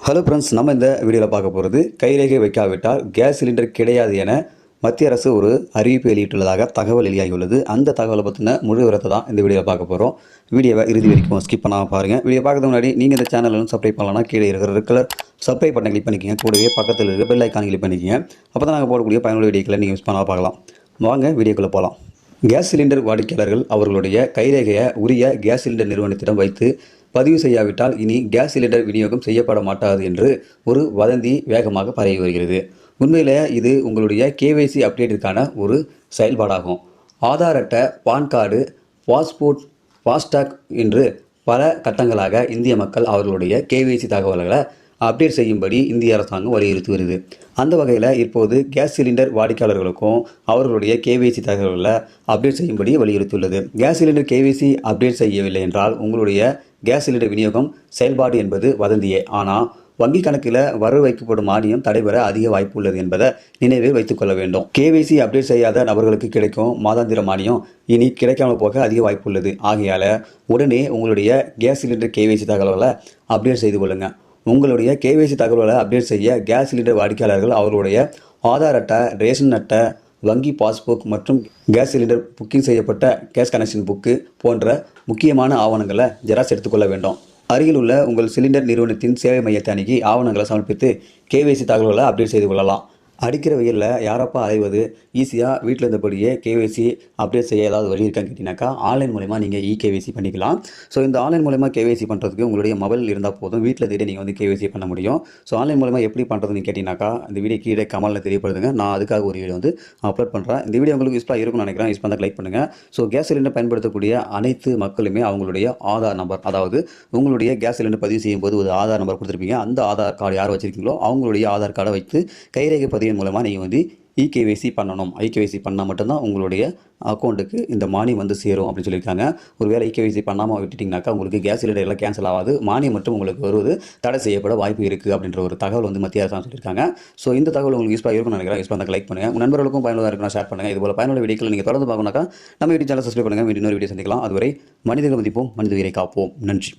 Hello friends, நம்ம இந்த வீடியோவில் பார்க்க போகிறது கைரேகை வைக்காவிட்டால் கேஸ் சிலிண்டர் கிடையாது என மத்திய அரசு ஒரு அறிவிப்பு வெளியிட்டுள்ளதாக தகவல் வெளியாகியுள்ளது. அந்த தகவலை பற்றின முழு விவரத்தை தான் இந்த வீடியோவில் பார்க்க போகிறோம். வீடியோவை இறுதி வரைக்கும் ஸ்கிப் பண்ணாமல் பாருங்கள். வீடியோ பார்க்கறதுக்கு முன்னாடி நீங்கள் இந்த சேனலும் சப்ஸ்கிரைப் பண்ணலாம்னா கீழே இருக்கிற ரெகுலர் சப்ஸ்கிரைப் பட்டன் கிளிக் பண்ணிக்கங்க. கூடவே பக்கத்தில் இருக்கிற பெல் ஐக்கான் கிளிக் பண்ணிக்கங்க. அப்போ தான் நாங்கள் போடக்கூடிய பயனுள்ள வீடியோக்களை நீங்கள் மிஸ் பண்ணாமல் பார்க்கலாம். வாங்க வீடியோக்குள்ளே போகலாம். கேஸ் சிலிண்டர் வாடிக்கையாளர்கள் அவர்களுடைய கைரேகையை உரிய கேஸ் சிலிண்டர் நிறுவனத்திடம் வைத்து பதிவு செய்யாவிட்டால் இனி கேஸ் சிலிண்டர் விநியோகம் செய்யப்பட மாட்டாது என்று ஒரு வதந்தி வேகமாக பரவி வருகிறது. உண்மையில் இது உங்களுடைய கேவைசி அப்டேட்டிற்கான ஒரு செயல்பாடாகும். ஆதார் அட்டை, பான் கார்டு, பாஸ்போர்ட், ஃபாஸ்டாக் என்று பல கட்டங்களாக இந்திய மக்கள் அவர்களுடைய கேவைசி தகவல்களை அப்டேட் செய்யும்படி இந்திய அரசாங்கம் வலியுறுத்தி வருது. அந்த வகையில் இப்போது கேஸ் சிலிண்டர் வாடிக்கையாளர்களுக்கும் அவர்களுடைய கேவைசி தகவல்களை அப்டேட் செய்யும்படி வலியுறுத்தியுள்ளது. கேஸ் சிலிண்டர் கேவைசி அப்டேட் செய்யவில்லை என்றால் உங்களுடைய கேஸ் சிலிண்டர் விநியோகம் செயல்பாடு என்பது வதந்தியே. ஆனால் வங்கி கணக்கில் வரவு வைக்கப்படும் மானியம் தடைபெற அதிக வாய்ப்பு உள்ளது என்பதை நினைவில் வைத்துக்கொள்ள வேண்டும். கேவைசி அப்டேட் செய்யாத நபர்களுக்கு கிடைக்கும் மாதாந்திர மானியம் இனி கிடைக்காமல் போக அதிக வாய்ப்பு உள்ளது. ஆகையால் உடனே உங்களுடைய கேஸ் சிலிண்டர் கேவைசி தகவல்களை அப்டேட் செய்து கொள்ளுங்கள். உங்களுடைய கேவைசி தகவல்களை அப்டேட் செய்ய கேஸ் சிலிண்டர் வாடிக்கையாளர்கள் அவர்களுடைய ஆதார் அட்டை, ரேஷன் அட்டை, வங்கி பாஸ்புக் மற்றும் கேஸ் சிலிண்டர் புக்கிங் செய்யப்பட்ட கேஸ் கனெக்ஷன் புக்கு போன்ற முக்கியமான ஆவணங்களை ஜெராக்ஸ் எடுத்துக்கொள்ள வேண்டும். அருகில் உள்ள உங்கள் சிலிண்டர் நிறுவனத்தின் சேவை மையத்தை அணுகி ஆவணங்களை சமர்ப்பித்து கேவைசி தகவல்களை அப்டேட் செய்து கொள்ளலாம். அடிக்கிற வெயிலில் யாரப்பா அலைவது, ஈஸியாக வீட்டில் இருந்தபடியே கேவைசி அப்டேட் செய்ய ஏதாவது வழி இருக்கான்னு கேட்டிங்கனாக்கா ஆன்லைன் மூலமா நீங்கள் கேவைசி பண்ணிக்கலாம். ஸோ இந்த ஆன்லைன் மூலமா கேவைசி பண்ணுறதுக்கு உங்களுடைய மொபைல் இருந்தால் போதும். வீட்டில் தேடி நீங்கள் வந்து கேவைசி பண்ண முடியும். ஸோ ஆன்லைன் மூலமாக எப்படி பண்ணுறதுன்னு கேட்டிங்கனாக்கா இந்த வீடியோ கீழே கமெண்ட்டில் தெரியப்படுதுங்க. நான் அதுக்காக ஒரு வீடியோ வந்து அப்லோட் பண்ணுறேன். இந்த வீடியோ உங்களுக்கு யூஸ்ஃபுல்லாக இருக்கும்னு நினைக்கிறேன். யூஸ் பண்ண லைக் பண்ணுங்கள். ஸோ கேஸ் சிலிண்டர் பயன்படுத்தக்கூடிய அனைத்து மக்களுமே அவங்களுடைய ஆதார் நம்பர், அதாவது உங்களுடைய கேஸ் சிலிண்டர் பதிவு செய்யும் போது ஒரு ஆதார் நம்பர் கொடுத்துருப்பீங்க. அந்த ஆதார் கார்டு யார் வச்சுருக்கீங்களோ அவங்களுடைய ஆதார் கார்டை வைத்து கைரேகை பதிவின் மூலமாக நீங்கள் வந்து இகேவைசி பண்ணணும். இகேவைசி பண்ணால் மட்டும்தான் உங்களுடைய அக்கௌண்ட்டுக்கு இந்த மானியம் வந்து சேரும் அப்படின்னு சொல்லியிருக்காங்க. ஒருவேளை இகேவைசி பண்ணாமல் விட்டுட்டிங்கனாக்கா உங்களுக்கு கேஸ் சிலிண்டர் எல்லாம் கேன்சல் ஆகாது, மானியம் மட்டும் உங்களுக்கு வருவது தடை செய்யப்பட வாய்ப்பு இருக்குது அப்படின்ற ஒரு தகவல் வந்து மத்திய அரசாங்கம் சொல்லியிருக்காங்க. ஸோ இந்த தகவல் உங்களுக்கு யூஸ்ஃபுல்லாக இருக்கும்னு நினைக்கிறேன். யூஸ் பண்ண லைக் பண்ணுங்கள். உங்கள் நண்பர்களுக்கும் பயனுள்ளதாக இருக்குன்னா ஷேர் பண்ணுங்கள். இதுபோல் பயனுள்ள வீடியோக்களை நீங்கள் தொடர்ந்து பார்க்கணும்னாக்கா நம்ம யூடியூப் சேனல் சப்ஸ்கிரைப் பண்ணுங்கள். இன்னொரு வீடியோ சந்திக்கலாம். அதுவரை மனிதர்கள் மதிப்போம், மனித உயிரை காப்போம். நன்றி.